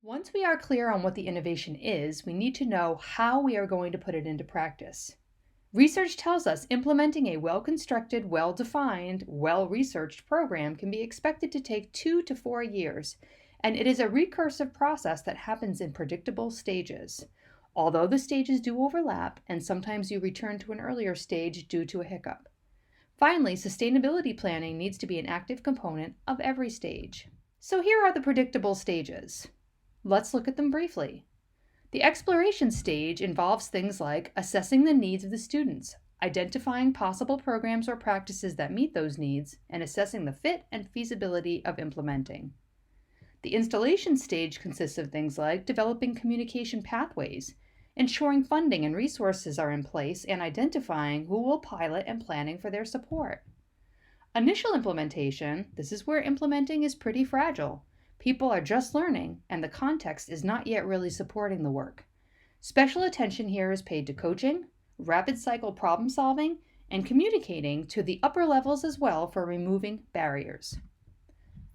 Once we are clear on what the innovation is, we need to know how we are going to put it into practice. Research tells us implementing a well-constructed, well-defined, well-researched program can be expected to take 2 to 4 years, and it is a recursive process that happens in predictable stages. Although the stages do overlap, and sometimes you return to an earlier stage due to a hiccup. Finally, sustainability planning needs to be an active component of every stage. So here are the predictable stages. Let's look at them briefly. The exploration stage involves things like assessing the needs of the students, identifying possible programs or practices that meet those needs, and assessing the fit and feasibility of implementing. The installation stage consists of things like developing communication pathways, ensuring funding and resources are in place, and identifying who will pilot and planning for their support. Initial implementation, this is where implementing is pretty fragile. People are just learning, and the context is not yet really supporting the work. Special attention here is paid to coaching, rapid cycle problem solving, and communicating to the upper levels as well for removing barriers.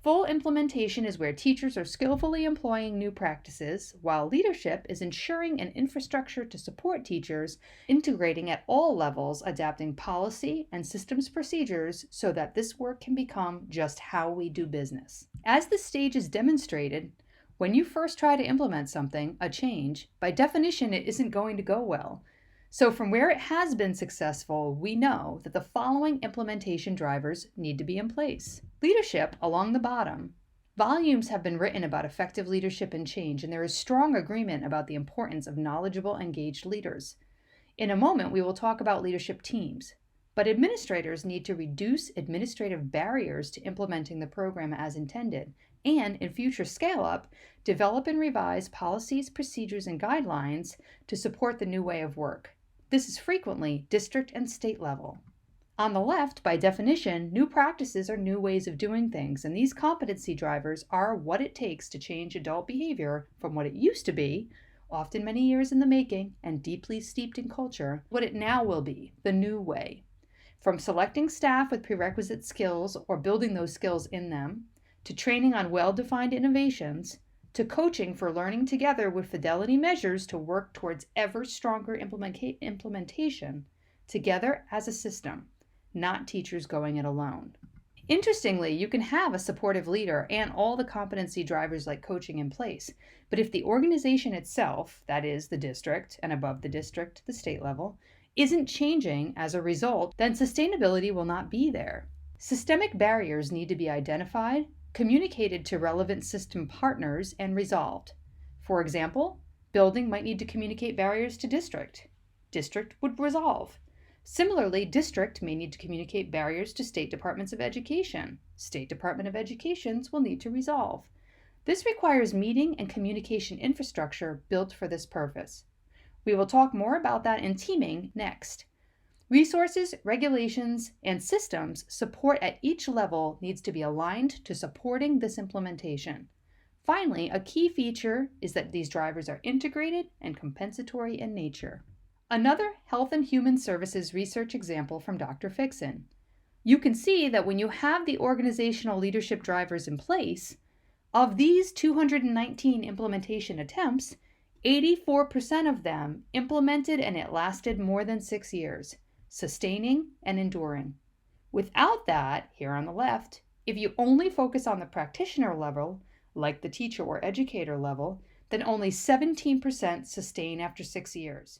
Full implementation is where teachers are skillfully employing new practices, while leadership is ensuring an infrastructure to support teachers, integrating at all levels, adapting policy and systems procedures so that this work can become just how we do business. As the stage is demonstrated, when you first try to implement something, a change, by definition it isn't going to go well. So from where it has been successful, we know that the following implementation drivers need to be in place. Leadership along the bottom. Volumes have been written about effective leadership and change, and there is strong agreement about the importance of knowledgeable, engaged leaders. In a moment, we will talk about leadership teams, but administrators need to reduce administrative barriers to implementing the program as intended, and in future scale-up, develop and revise policies, procedures, and guidelines to support the new way of work. This is frequently district and state level. On the left, by definition, new practices are new ways of doing things, and these competency drivers are what it takes to change adult behavior from what it used to be, often many years in the making and deeply steeped in culture, what it now will be, the new way. From selecting staff with prerequisite skills or building those skills in them, to training on well-defined innovations, to coaching for learning together with fidelity measures to work towards ever stronger implementation, together as a system, not teachers going it alone. Interestingly, you can have a supportive leader and all the competency drivers like coaching in place, but if the organization itself, that is the district, and above the district, the state level, isn't changing as a result, then sustainability will not be there. Systemic barriers need to be identified, communicated to relevant system partners, and resolved. For example, building might need to communicate barriers to district. District would resolve. Similarly, district may need to communicate barriers to state departments of education. State Department of Educations will need to resolve. This requires meeting and communication infrastructure built for this purpose. We will talk more about that in teaming next. Resources, regulations, and systems support at each level needs to be aligned to supporting this implementation. Finally, a key feature is that these drivers are integrated and compensatory in nature. Another Health and Human Services research example from Dr. Fixon. You can see that when you have the organizational leadership drivers in place, of these 219 implementation attempts, 84% of them implemented and it lasted more than 6 years. Sustaining and enduring. Without that, here on the left, if you only focus on the practitioner level, like the teacher or educator level, then only 17% sustain after 6 years.